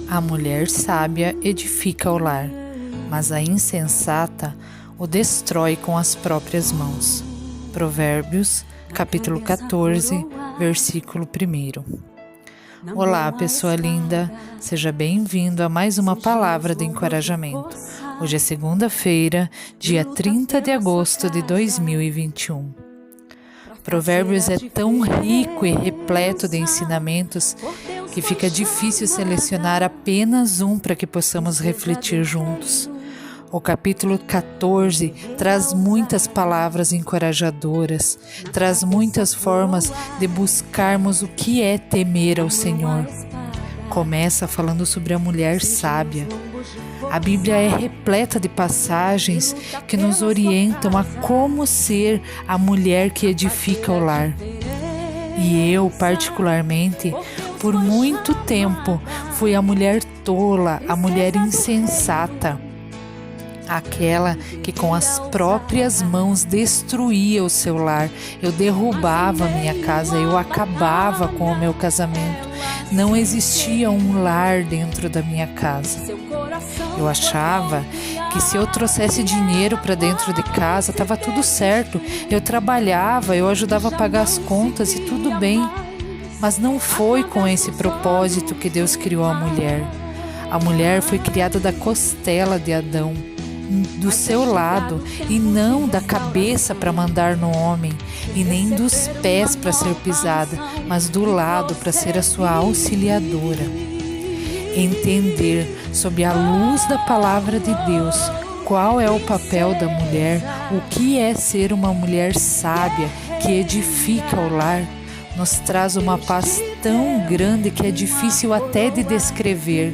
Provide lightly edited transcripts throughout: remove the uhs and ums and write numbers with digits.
A mulher sábia edifica o lar, mas a insensata o destrói com as próprias mãos. Provérbios, capítulo 14, versículo 1. Olá, pessoa linda! Seja bem-vindo a mais uma palavra de encorajamento. Hoje é segunda-feira, dia 30 de agosto de 2021. Provérbios é tão rico e repleto de ensinamentos que fica difícil selecionar apenas um para que possamos refletir juntos. O capítulo 14 traz muitas palavras encorajadoras, traz muitas formas de buscarmos o que é temer ao Senhor. Começa falando sobre a mulher sábia. A Bíblia é repleta de passagens que nos orientam a como ser a mulher que edifica o lar. E eu, particularmente, por muito tempo, fui a mulher tola, a mulher insensata. Aquela que com as próprias mãos destruía o seu lar. Eu derrubava a minha casa, eu acabava com o meu casamento. Não existia um lar dentro da minha casa. Eu achava que se eu trouxesse dinheiro para dentro de casa, estava tudo certo. Eu trabalhava, eu ajudava a pagar as contas e tudo bem. Mas não foi com esse propósito que Deus criou a mulher. A mulher foi criada da costela de Adão, do seu lado, e não da cabeça para mandar no homem, e nem dos pés para ser pisada, mas do lado para ser a sua auxiliadora. Entender, sob a luz da palavra de Deus, qual é o papel da mulher, o que é ser uma mulher sábia que edifica o lar, nos traz uma paz tão grande que é difícil até de descrever.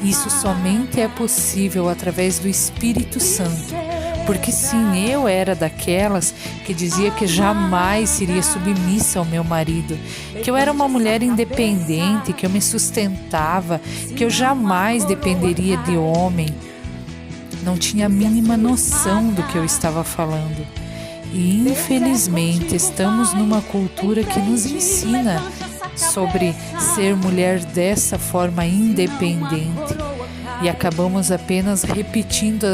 Isso somente é possível através do Espírito Santo, porque sim, eu era daquelas que dizia que jamais seria submissa ao meu marido, que eu era uma mulher independente, que eu me sustentava, que eu jamais dependeria de homem. Não tinha a mínima noção do que eu estava falando. E infelizmente estamos numa cultura que nos ensina sobre ser mulher dessa forma independente e acabamos apenas repetindo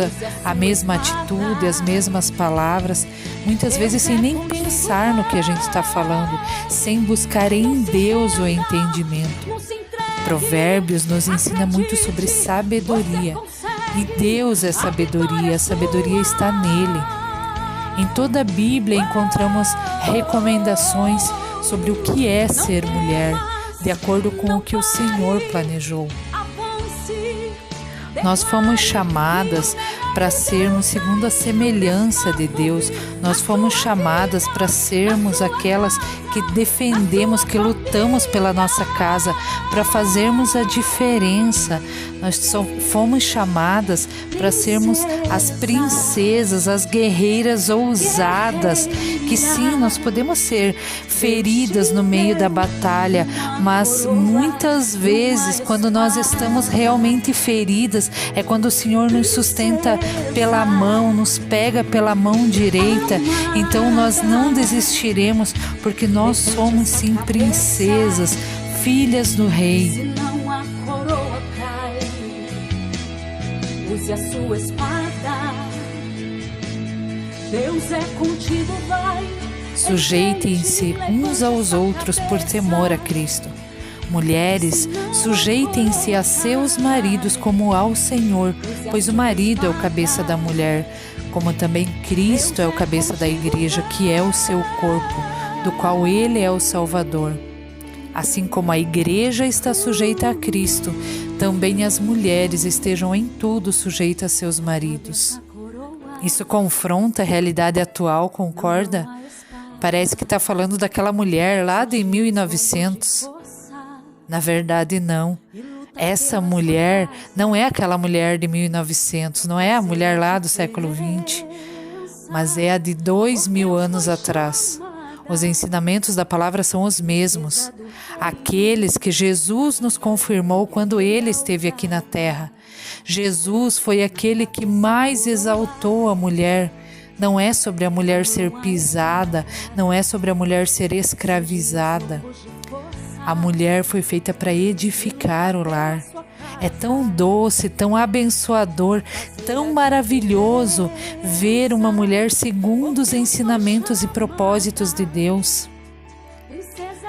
a mesma atitude, as mesmas palavras, muitas vezes sem nem pensar no que a gente está falando, sem buscar em Deus o entendimento. Provérbios nos ensina muito sobre sabedoria e Deus é sabedoria, a sabedoria está nele. Em toda a Bíblia encontramos recomendações sobre o que é ser mulher, de acordo com o que o Senhor planejou. Nós fomos chamadas para sermos segundo a semelhança de Deus. Nós fomos chamadas para sermos aquelas que defendemos, que lutamos pela nossa casa, para fazermos a diferença. Nós fomos chamadas para sermos as princesas, as guerreiras ousadas, que sim, nós podemos ser feridas no meio da batalha, mas muitas vezes, quando nós estamos realmente feridas, é quando o Senhor nos sustenta pela mão, nos pega pela mão direita. Então nós não desistiremos, porque nós somos sim princesas, filhas do Rei. Use a sua espada, Deus é contigo, vai. Sujeitem-se uns aos outros por temor a Cristo. Mulheres, sujeitem-se a seus maridos como ao Senhor, pois o marido é o cabeça da mulher, como também Cristo é o cabeça da igreja, que é o seu corpo, do qual ele é o Salvador. Assim como a igreja está sujeita a Cristo, também as mulheres estejam em tudo sujeitas a seus maridos. Isso confronta a realidade atual, concorda? Parece que está falando daquela mulher lá de 1900. Na verdade, não. Essa mulher não é aquela mulher de 1900, não é a mulher lá do século 20, mas é a de 2000 anos atrás. Os ensinamentos da palavra são os mesmos, aqueles que Jesus nos confirmou quando Ele esteve aqui na terra. Jesus foi aquele que mais exaltou a mulher. Não é sobre a mulher ser pisada, não é sobre a mulher ser escravizada. A mulher foi feita para edificar o lar. É tão doce, tão abençoador, tão maravilhoso ver uma mulher segundo os ensinamentos e propósitos de Deus.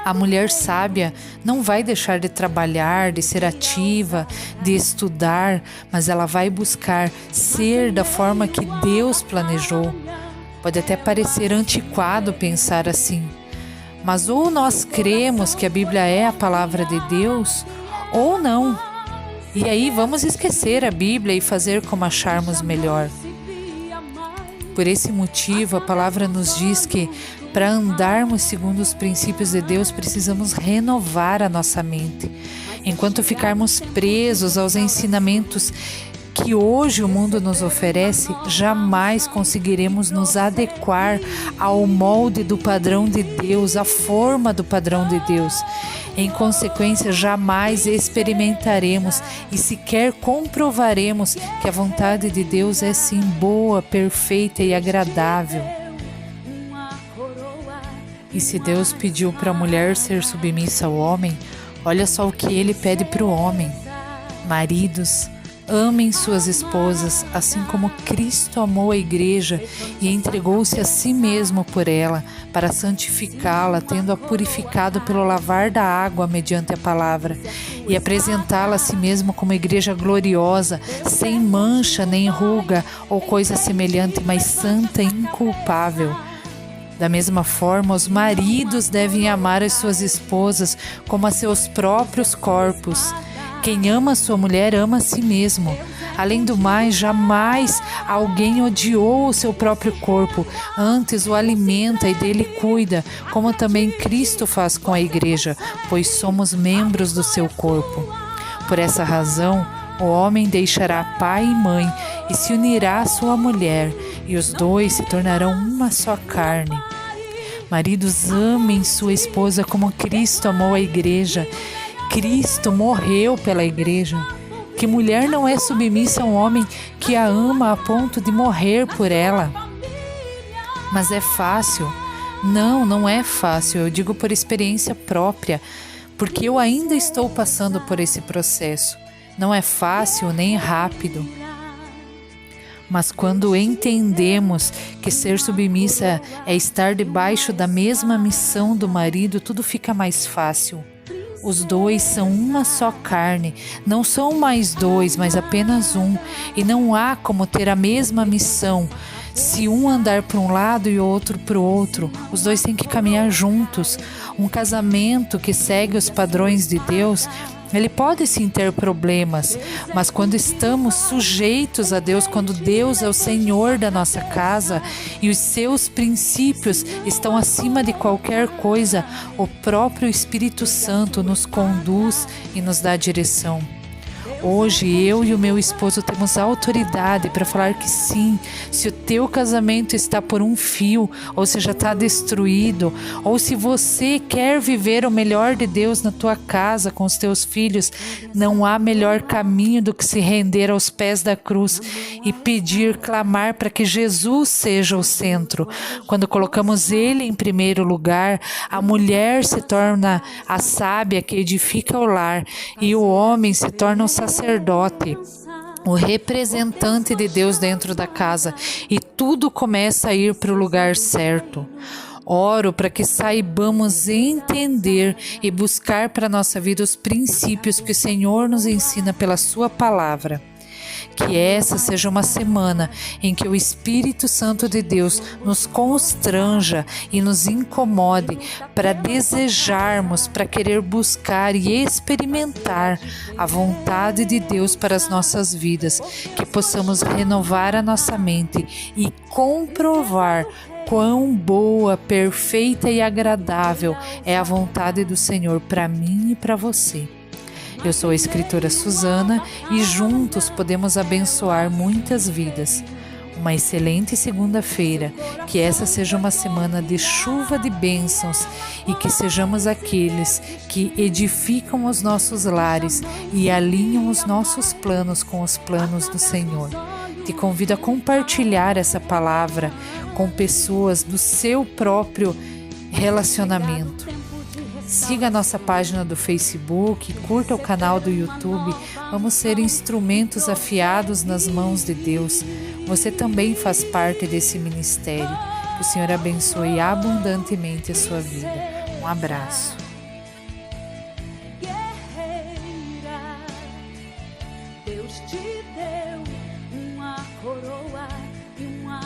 A mulher sábia não vai deixar de trabalhar, de ser ativa, de estudar, mas ela vai buscar ser da forma que Deus planejou. Pode até parecer antiquado pensar assim, mas ou nós cremos que a Bíblia é a palavra de Deus, ou não. E aí vamos esquecer a Bíblia e fazer como acharmos melhor. Por esse motivo, a palavra nos diz que para andarmos segundo os princípios de Deus, precisamos renovar a nossa mente. Enquanto ficarmos presos aos ensinamentos que hoje o mundo nos oferece, jamais conseguiremos nos adequar ao molde do padrão de Deus, à forma do padrão de Deus. Em consequência, jamais experimentaremos e sequer comprovaremos que a vontade de Deus é sim boa, perfeita e agradável. E se Deus pediu para a mulher ser submissa ao homem, olha só o que ele pede para o homem. Maridos, amem suas esposas, assim como Cristo amou a igreja e entregou-se a si mesmo por ela, para santificá-la, tendo-a purificado pelo lavar da água mediante a palavra, e apresentá-la a si mesmo como igreja gloriosa, sem mancha nem ruga ou coisa semelhante, mas santa e inculpável. Da mesma forma, os maridos devem amar as suas esposas como a seus próprios corpos. Quem ama a sua mulher ama a si mesmo. Além do mais, jamais alguém odiou o seu próprio corpo, antes o alimenta e dele cuida, como também Cristo faz com a igreja, pois somos membros do seu corpo. Por essa razão, o homem deixará pai e mãe e se unirá à sua mulher, e os dois se tornarão uma só carne. Maridos, amem sua esposa como Cristo amou a igreja. Cristo morreu pela igreja. Que mulher não é submissa a um homem que a ama a ponto de morrer por ela? Mas é fácil? Não, não é fácil. Eu digo por experiência própria, porque eu ainda estou passando por esse processo. Não é fácil nem rápido. Mas quando entendemos que ser submissa é estar debaixo da mesma missão do marido, tudo fica mais fácil. Os dois são uma só carne, não são mais dois, mas apenas um, e não há como ter a mesma missão. Se um andar para um lado e o outro para o outro, os dois têm que caminhar juntos. Um casamento que segue os padrões de Deus, ele pode sim ter problemas, mas quando estamos sujeitos a Deus, quando Deus é o Senhor da nossa casa e os seus princípios estão acima de qualquer coisa, o próprio Espírito Santo nos conduz e nos dá direção. Hoje eu e o meu esposo temos autoridade para falar que sim, se o teu casamento está por um fio, ou se já está destruído, ou se você quer viver o melhor de Deus na tua casa com os teus filhos, não há melhor caminho do que se render aos pés da cruz e pedir, clamar para que Jesus seja o centro. Quando colocamos Ele em primeiro lugar, a mulher se torna a sábia que edifica o lar e o homem se torna o sacerdote, o representante de Deus dentro da casa, e tudo começa a ir para o lugar certo. Oro para que saibamos entender e buscar para a nossa vida os princípios que o Senhor nos ensina pela sua palavra. Que essa seja uma semana em que o Espírito Santo de Deus nos constranja e nos incomode para desejarmos, para querer buscar e experimentar a vontade de Deus para as nossas vidas, que possamos renovar a nossa mente e comprovar quão boa, perfeita e agradável é a vontade do Senhor para mim e para você. Eu sou a escritora Suzana e juntos podemos abençoar muitas vidas. Uma excelente segunda-feira, que essa seja uma semana de chuva de bênçãos e que sejamos aqueles que edificam os nossos lares e alinham os nossos planos com os planos do Senhor. Te convido a compartilhar essa palavra com pessoas do seu próprio relacionamento. Siga a nossa página do Facebook, curta o canal do YouTube. Vamos ser instrumentos afiados nas mãos de Deus. Você também faz parte desse ministério. Que o Senhor abençoe abundantemente a sua vida. Um abraço. Deus te deu uma coroa e uma